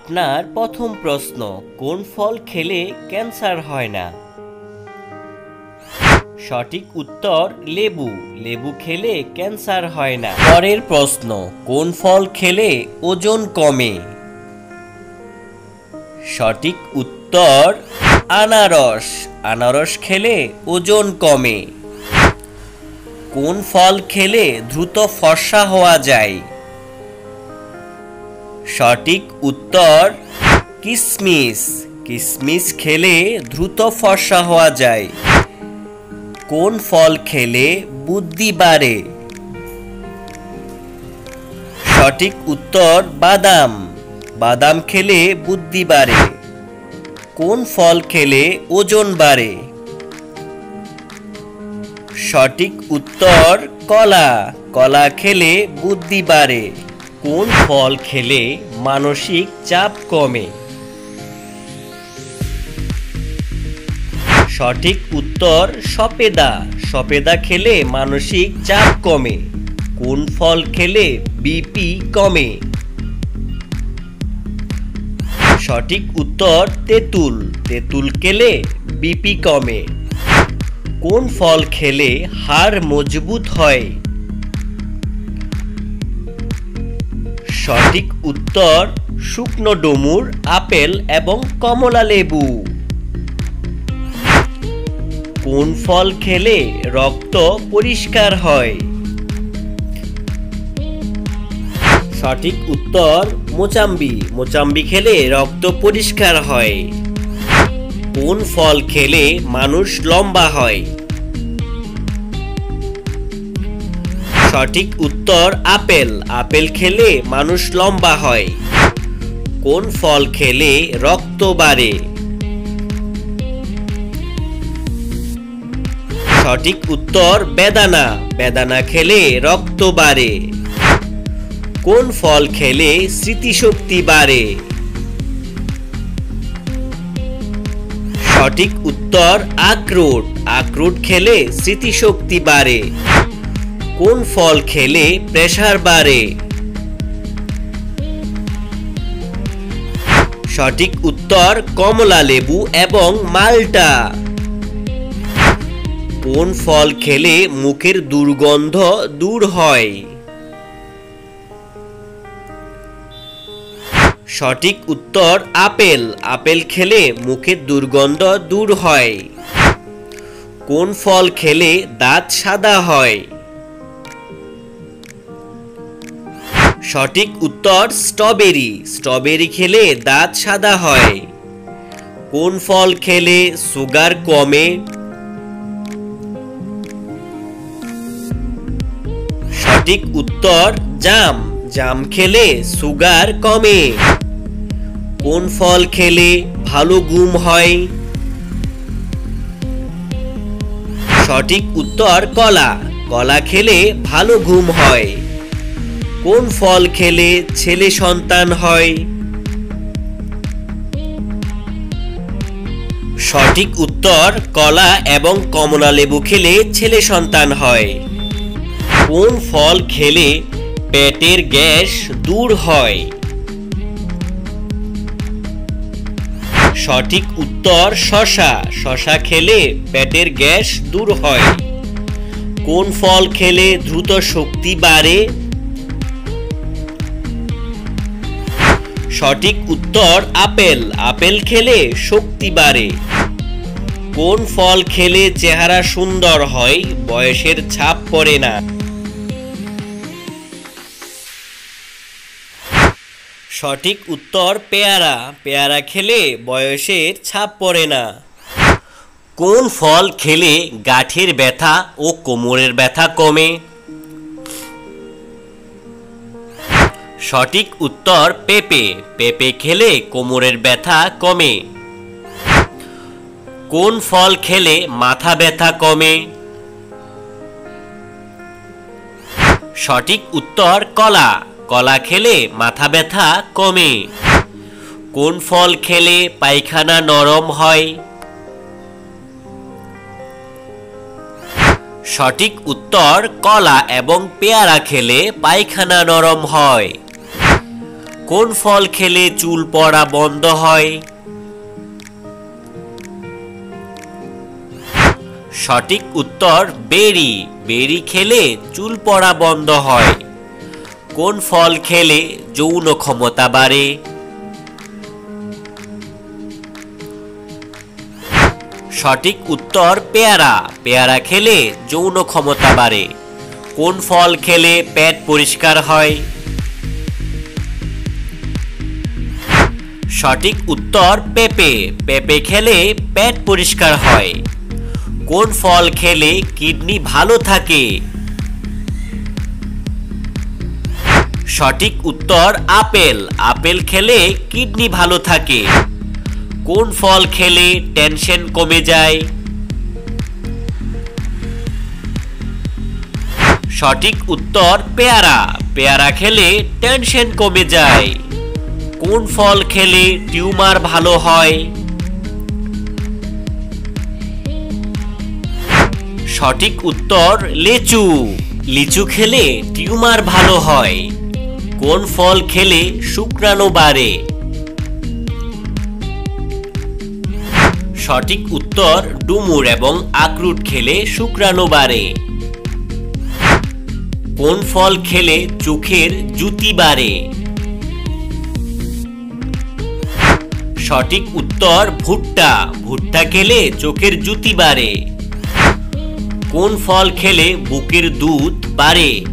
আপনার প্রথম প্রশ্ন, কোন ফল খেলে ক্যান্সার হয় না? সঠিক উত্তর লেবু। লেবু খেলে ক্যান্সার হয় না। পরের প্রশ্ন, কোন ফল খেলে ওজন কমে? সঠিক উত্তর আনারস। আনারস খেলে ওজন কমে। কোন ফল খেলে দ্রুত ফর্সা হওয়া যায়? সঠিক উত্তর কিশমিশ। কিশমিশ খেলে দ্রুত ফর্সা হওয়া যায়। কোন ফল খেলে বুদ্ধি বাড়ে? সঠিক উত্তর বাদাম। বাদাম খেলে বুদ্ধি বাড়ে। কোন ফল খেলে ওজন বাড়ে? সঠিক উত্তর কলা। কলা খেলে বুদ্ধি বাড়ে। কোন ফল খেলে মানসিক চাপ কমে? সঠিক উত্তর সফেদা। সফেদা খেলে মানসিক চাপ কমে। কোন ফল খেলে বিপি কমে? সঠিক উত্তর তেঁতুল। তেঁতুল খেলে বিপি কমে। কোন ফল খেলে হাড় মজবুত হয়? সঠিক উত্তর শুকনো ডুমুর, আপেল এবং কমলা লেবু। কোন ফল খেলে রক্ত পরিষ্কার হয়? সঠিক উত্তর মোচাম্বি। মোচাম্বি খেলে রক্ত পরিষ্কার হয়। কোন ফল খেলে মানুষ লম্বা হয়? সঠিক উত্তর আপেল। আপেল খেলে মানুষ লম্বা হয়। কোন ফল খেলে রক্ত বাড়ে? সঠিক উত্তর বেদানা। বেদানা খেলে রক্ত বাড়ে। কোন ফল খেলে স্মৃতিশক্তি বাড়ে? সঠিক উত্তর আখরোট। আখরোট খেলে স্মৃতিশক্তি বাড়ে। কোন ফল খেলে প্রেসার বাড়ে? সঠিক উত্তর কমলা লেবু এবং মাল্টা। কোন ফল খেলে মুখের দুর্গন্ধ দূর হয়? সঠিক উত্তর আপেল। আপেল খেলে মুখের দুর্গন্ধ দূর হয়। কোন ফল খেলে দাঁত সাদা হয়? সঠিক উত্তর স্ট্রবেরি। স্ট্রবেরি খেলে দাঁত সাদা হয়। কোন ফল খেলে সুগার কমে? সঠিক উত্তর জাম। জাম খেলে সুগার কমে। কোন ফল খেলে ভালো ঘুম হয়? সঠিক উত্তর কলা। কলা খেলে ভালো ঘুম হয়। কোন ফল খেলে ছেলে সন্তান হয়? সঠিক উত্তর কলা এবং কমলা লেবু খেলে ছেলে সন্তান হয়। কোন ফল খেলে পেটের গ্যাস দূর হয়? সঠিক উত্তর শসা। শসা খেলে পেটের গ্যাস দূর হয়। কোন ফল খেলে দ্রুত শক্তি বাড়ে? সঠিক উত্তর আপেল। আপেল খেলে শক্তি বাড়ে। কোন ফল খেলে চেহারা সুন্দর হয়, বয়সের ছাপ পড়ে না? সঠিক উত্তর পেয়ারা। পেয়ারা খেলে বয়সের ছাপ পড়ে না। কোন ফল খেলে গাঁঠের ব্যথা ও কোমরের ব্যথা কমে? সঠিক উত্তর পেঁপে। পেঁপে খেলে কোমরের ব্যথা কমে। কোন ফল খেলে মাথা ব্যথা কমে? সঠিক উত্তর কলা। কলা খেলে মাথা ব্যথা কমে। কোন ফল খেলে পায়খানা নরম হয়? সঠিক উত্তর কলা এবং পেয়ারা খেলে পায়খানা নরম হয়। কোন ফল খেলে চুল পড়া বন্ধ হয়? সঠিক উত্তর বেরি। বেরি খেলে চুল পড়া বন্ধ হয়। কোন ফল খেলে যৌন ক্ষমতা বাড়ে? সঠিক উত্তর পেয়ারা। পেয়ারা খেলে যৌন ক্ষমতা বাড়ে। কোন ফল খেলে পেট পরিষ্কার হয়? সঠিক উত্তর পেঁপে। পেঁপে খেলে পেট পরিষ্কার হয়। কোন ফল খেলে কিডনি ভালো থাকে? সঠিক উত্তর আপেল। আপেল খেলে কিডনি ভালো থাকে। কোন ফল খেলে টেনশন কমে যায়? সঠিক উত্তর পেয়ারা। পেয়ারা খেলে টেনশন কমে যায়। কোন ফল খেলে টিউমার ভালো হয়? সঠিক উত্তর লিচু। লিচু খেলে টিউমার ভালো হয়। কোন ফল খেলে শুক্রাণু বাড়ে? সঠিক উত্তর ডুমুর এবং আখরোট খেলে শুক্রাণু বাড়ে। কোন ফল খেলে চোখের জ্যোতি বাড়ে? সঠিক উত্তর ভুট্টা। ভুট্টা খেলে চোখের জ্যোতি বাড়ে। কোন ফল খেলে বুকের দুধ বাড়ে?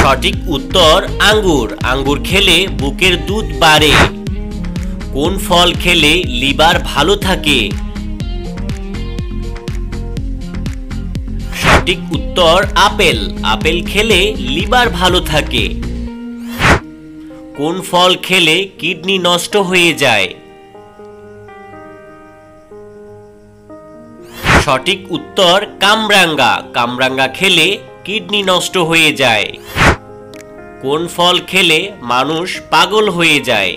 সঠিক উত্তর আঙ্গুর। আঙ্গুর খেলে বুকের দুধ বাড়ে। কোন ফল খেলে লিভার ভালো থাকে? সঠিক উত্তর আপেল। আপেল খেলে লিভার ভালো থাকে। কোন ফল খেলে কিডনি নষ্ট হয়ে যায়? সঠিক উত্তর কামরাঙ্গা। কামরাঙ্গা খেলে কিডনি নষ্ট হয়ে যায়। কোন ফল খেলে মানুষ পাগল হয়ে যায়?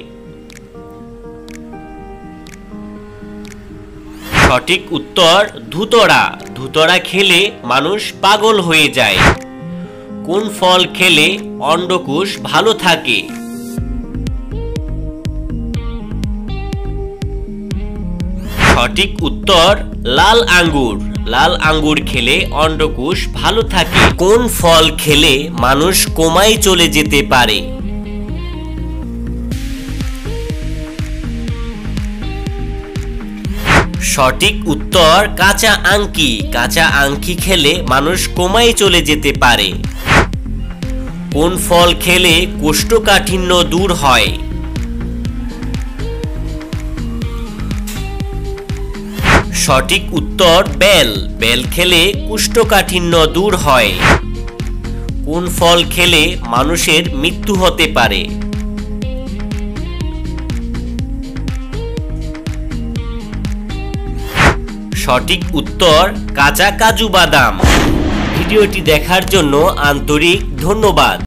সঠিক উত্তর ধুতরা। ধুতরা খেলে মানুষ পাগল হয়ে যায়। কোন ফল খেলে অন্ডকোষ ভালো থাকে? সঠিক উত্তর লাল আঙ্গুর। লাল আঙ্গুর খেলে অন্ডকোষ ভালো থাকে। কোন ফল খেলে মানুষ কোমায় চলে যেতে পারে? সঠিক উত্তর কাঁচা আঙ্কি। কাঁচা আঙ্কি খেলে মানুষ কোমায় চলে যেতে পারে। কোন ফল খেলে কোষ্ঠকাঠিন্য দূর হয়? সঠিক উত্তর বেল। বেল খেলে কোষ্ঠকাঠিন্য দূর হয়। কোন ফল খেলে মানুষের মৃত্যু হতে পারে? সঠিক উত্তর কাঁচা কাজু বাদাম। ভিডিওটি দেখার জন্য আন্তরিক ধন্যবাদ।